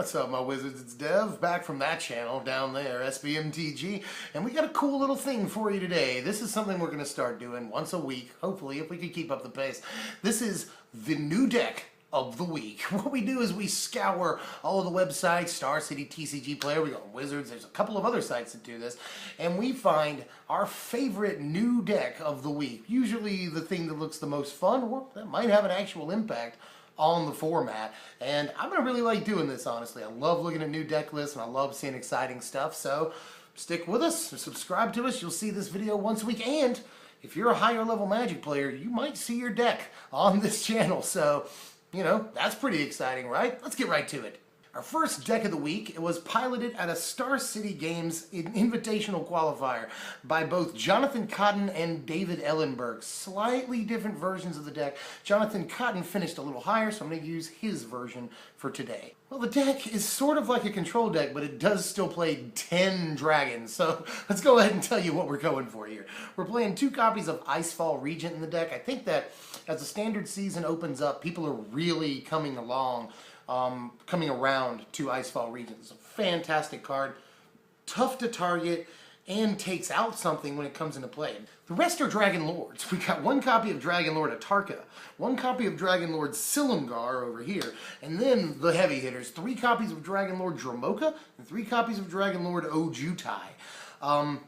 What's up, my wizards? It's Dev, back from that channel down there, MtG, and we got a cool little thing for you today. This is something we're going to start doing once a week, hopefully, if we can keep up the pace. This is the new deck of the week. What we do is we scour all of the websites, Star City, TCG Player, we got Wizards, there's a couple of other sites that do this, and we find our favorite new deck of the week. Usually the thing that looks the most fun, or that might have an actual impact on the format, and I'm gonna really like doing this, honestly. I love looking at new deck lists and I love seeing exciting stuff, so stick with us, subscribe to us, you'll see this video once a week, and if you're a higher level Magic player, you might see your deck on this channel, so you know, that's pretty exciting, right? Let's get right to it. Our first deck of the week, it was piloted at a Star City Games Invitational Qualifier by both Jonathan Cotton and David Ellenberg. Slightly different versions of the deck. Jonathan Cotton finished a little higher, so I'm going to use his version for today. Well, the deck is sort of like a control deck, but it does still play 10 dragons, so let's go ahead and tell you what we're going for here. We're playing 2 copies of Icefall Regent in the deck. I think that as the standard season opens up, people are really coming around to Icefall Regent. It's a fantastic card, tough to target, and takes out something when it comes into play. The rest are Dragon Lords. We got 1 copy of Dragon Lord Atarka, 1 copy of Dragon Lord Silumgar over here, and then the heavy hitters, 3 copies of Dragon Lord Dromoka, and 3 copies of Dragon Lord Ojutai.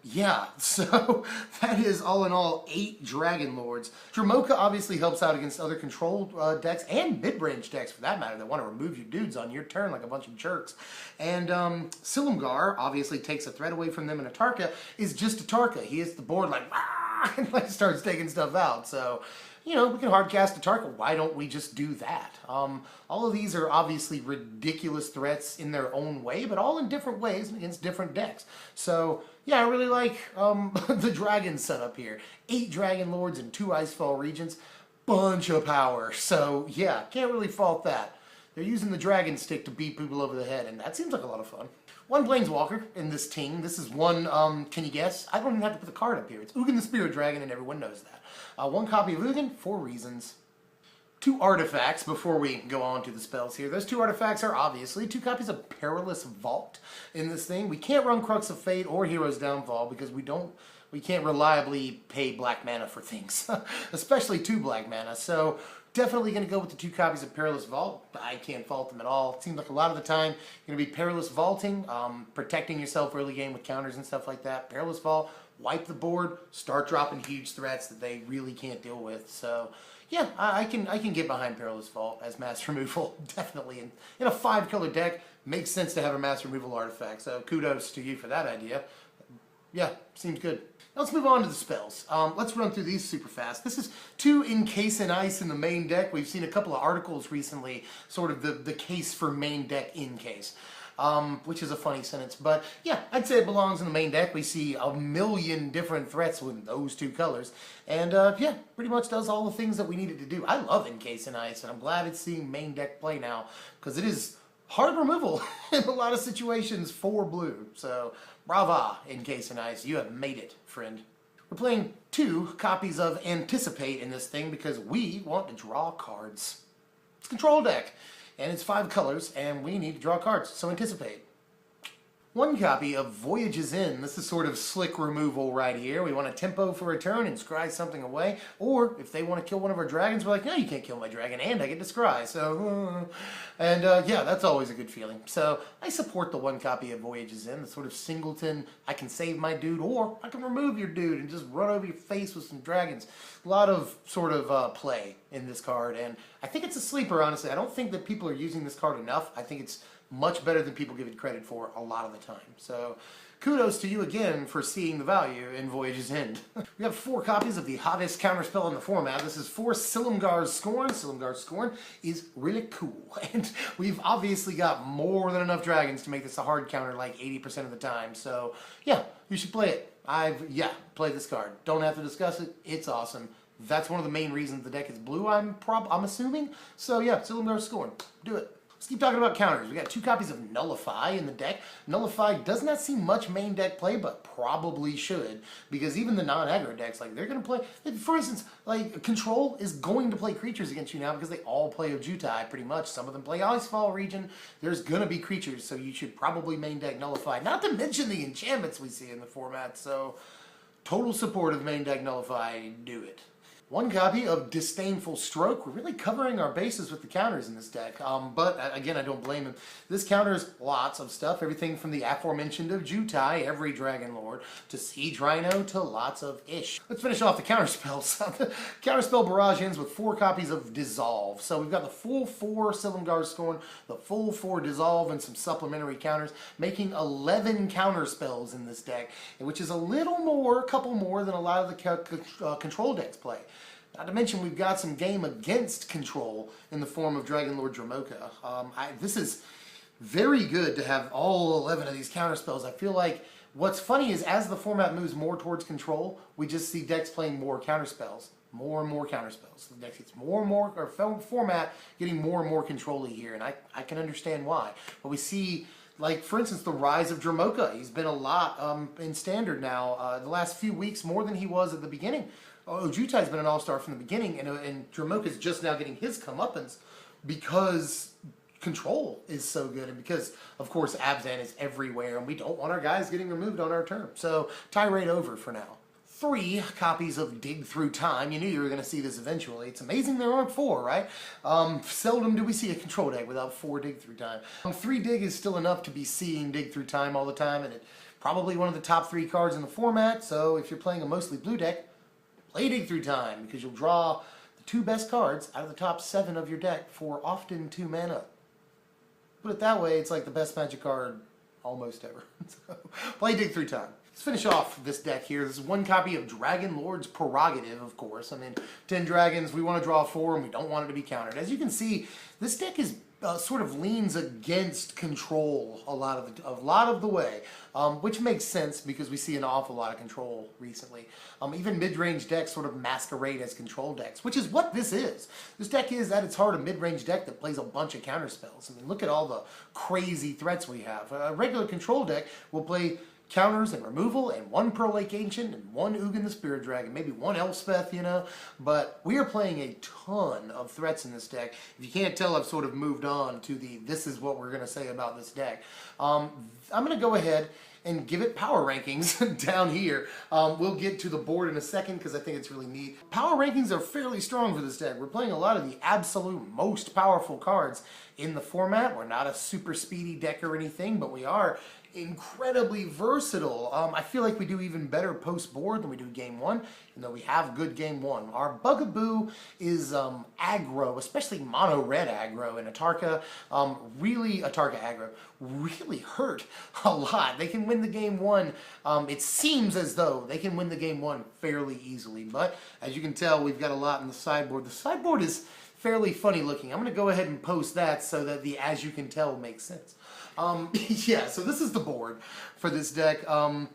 Yeah, so that is all in all 8 Dragon Lords. Dromoka obviously helps out against other control decks and mid-range decks for that matter that want to remove your dudes on your turn like a bunch of jerks. And Silumgar obviously takes a threat away from them, and Atarka is just Atarka. He hits the board like, ah, and like starts taking stuff out. So, you know, we can hardcast Atarka. Why don't we just do that? All of these are obviously ridiculous threats in their own way, but all in different ways against different decks. So, yeah, I really like the dragon setup here. 8 Dragon Lords and 2 Icefall Regents. Bunch of power. So, yeah, can't really fault that. They're using the dragon stick to beat people over the head, and that seems like a lot of fun. 1 Planeswalker in this team. This is one, can you guess? I don't even have to put the card up here. It's Ugin the Spirit Dragon, and everyone knows that. 1 copy of Ugin, 4 reasons. 2 artifacts before we go on to the spells here. Those 2 artifacts are obviously 2 copies of Perilous Vault in this thing. We can't run Crux of Fate or Hero's Downfall because we can't reliably pay black mana for things, especially 2 black mana. So definitely going to go with the 2 copies of Perilous Vault. I can't fault them at all. It seems like a lot of the time you're going to be Perilous Vaulting, protecting yourself early game with counters and stuff like that. Perilous Vault, wipe the board, start dropping huge threats that they really can't deal with. So yeah, I can get behind Perilous Vault as mass removal, definitely. In a 5-color deck, makes sense to have a mass removal artifact, so kudos to you for that idea. Yeah, seems good. Now let's move on to the spells. Let's run through these super fast. This is 2 Encase in Ice in the main deck. We've seen a couple of articles recently, sort of the case for main deck in case. Which is a funny sentence, but yeah, I'd say it belongs in the main deck. We see a million different threats with those 2 colors, and yeah, pretty much does all the things that we needed to do. I love Encase in Ice, and I'm glad it's seeing main deck play now, because it is hard removal in a lot of situations for blue. So, brava, Encase in Ice, you have made it, friend. We're playing 2 copies of Anticipate in this thing because we want to draw cards. It's a control deck. And it's 5 colors, and we need to draw cards, so Anticipate. 1 copy of Voyages In. This is sort of slick removal right here. We want a tempo for a turn and scry something away. Or, if they want to kill one of our dragons, we're like, no, you can't kill my dragon, and I get to scry. So, yeah, that's always a good feeling. So, I support the 1 copy of Voyages In. The sort of singleton, I can save my dude, or I can remove your dude and just run over your face with some dragons. A lot of sort of play in this card, and I think it's a sleeper, honestly. I don't think that people are using this card enough. I think it's much better than people give it credit for a lot of the time. So kudos to you again for seeing the value in Voyage's End. We have 4 copies of the hottest counterspell in the format. This is 4 Silumgar's Scorn. Silumgar's Scorn is really cool. And we've obviously got more than enough dragons to make this a hard counter like 80% of the time. So yeah, you should play it. Play this card. Don't have to discuss it. It's awesome. That's one of the main reasons the deck is blue, I'm assuming. So yeah, Silumgar's Scorn. Do it. Let's keep talking about counters. We got 2 copies of Nullify in the deck. Nullify does not see much main deck play, but probably should, because even the non-aggro decks, like, they're going to play, for instance, like, Control is going to play creatures against you now because they all play Ojutai pretty much. Some of them play Icefall region. There's going to be creatures, so you should probably main deck Nullify. Not to mention the enchantments we see in the format, so total support of main deck Nullify. Do it. 1 copy of Disdainful Stroke. We're really covering our bases with the counters in this deck, but again, I don't blame him. This counters lots of stuff, everything from the aforementioned of Jutai, every Dragon Lord, to Siege Rhino, to lots of ish. Let's finish off the counterspells. The counterspell barrage ends with 4 copies of Dissolve. So we've got the full 4 Silumgar Scorn, the full 4 Dissolve, and some supplementary counters, making 11 counterspells in this deck, which is a little more, a couple more than a lot of the control decks play. Not to mention, we've got some game against Control in the form of Dragon Lord Dromoka. This is very good to have all 11 of these counterspells. I feel like what's funny is as the format moves more towards Control, we just see decks playing more counterspells. More and more counterspells. The deck gets more and more, or format getting more and more control-y here, and I can understand why. But we see, like, for instance, the rise of Dromoka. He's been a lot in Standard now. The last few weeks, more than he was at the beginning. Ojutai's been an all-star from the beginning, and Dromoka's just now getting his comeuppance because Control is so good, and because, of course, Abzan is everywhere, and we don't want our guys getting removed on our turn. So, tirade over for now. 3 copies of Dig Through Time. You knew you were going to see this eventually. It's amazing there aren't 4, right? Seldom do we see a control deck without 4 Dig Through Time. 3 Dig is still enough to be seeing Dig Through Time all the time, and it's probably one of the top 3 cards in the format, so if you're playing a mostly blue deck, play Dig Through Time, because you'll draw the 2 best cards out of the top 7 of your deck for often 2 mana. Put it that way, it's like the best Magic card almost ever. So, play Dig Through Time. Let's finish off this deck here. This is 1 copy of Dragon Lord's Prerogative, of course. I mean, 10 dragons, we want to draw 4, and we don't want it to be countered. As you can see, this deck is sort of leans against Control a lot of the way, which makes sense because we see an awful lot of Control recently. Even mid-range decks sort of masquerade as Control decks, which is what this is. This deck is, at its heart, a mid-range deck that plays a bunch of counterspells. I mean, look at all the crazy threats we have. A regular Control deck will play counters and removal, and 1 Pearl Lake Ancient, and 1 Ugin the Spirit Dragon, maybe 1 Elspeth, you know, but we are playing a ton of threats in this deck. If you can't tell, I've sort of moved on to the, this is what we're going to say about this deck. I'm going to go ahead and give it power rankings down here. We'll get to the board in a second because I think it's really neat. Power rankings are fairly strong for this deck. We're playing a lot of the absolute most powerful cards in the format. We're not a super speedy deck or anything, but we are incredibly versatile. I feel like we do even better post-board than we do game 1, even though we have good game 1. Our bugaboo is aggro, especially mono-red aggro, and Atarka aggro really hurt a lot. They can win the game 1. It seems as though they can win the game 1 fairly easily, but as you can tell, we've got a lot in the sideboard. The sideboard is fairly funny looking. I'm going to go ahead and post that so that the as you can tell makes sense. Yeah, so this is the board for this deck.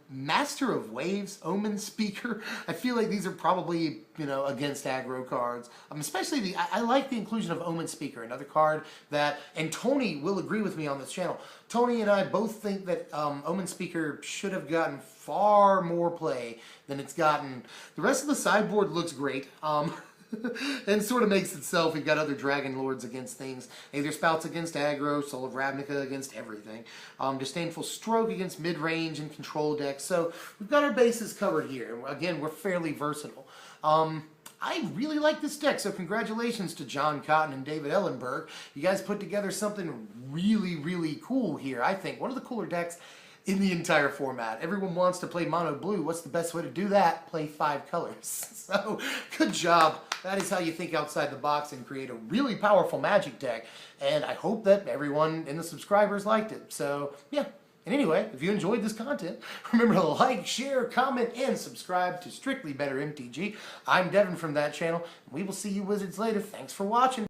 Master of Waves, Omen Speaker. I feel like these are probably, you know, against aggro cards. Especially I like the inclusion of Omen Speaker, another card that, and Tony will agree with me on this channel. Tony and I both think that Omen Speaker should have gotten far more play than it's gotten. The rest of the sideboard looks great. And sort of makes itself. We've got other Dragon Lords against things. Aether Spouts against aggro, Soul of Ravnica against everything. Disdainful Stroke against mid-range and control decks. So we've got our bases covered here. Again, we're fairly versatile. I really like this deck, so congratulations to John Cotton and David Ellenberg. You guys put together something really, really cool here, I think. One of the cooler decks in the entire format. Everyone wants to play mono blue. What's the best way to do that? Play 5 colors. So, good job. That is how you think outside the box and create a really powerful Magic deck. And I hope that everyone in the subscribers liked it. So, yeah. And anyway, if you enjoyed this content, remember to like, share, comment, and subscribe to Strictly Better MTG. I'm Devin from that channel, and we will see you wizards later. Thanks for watching.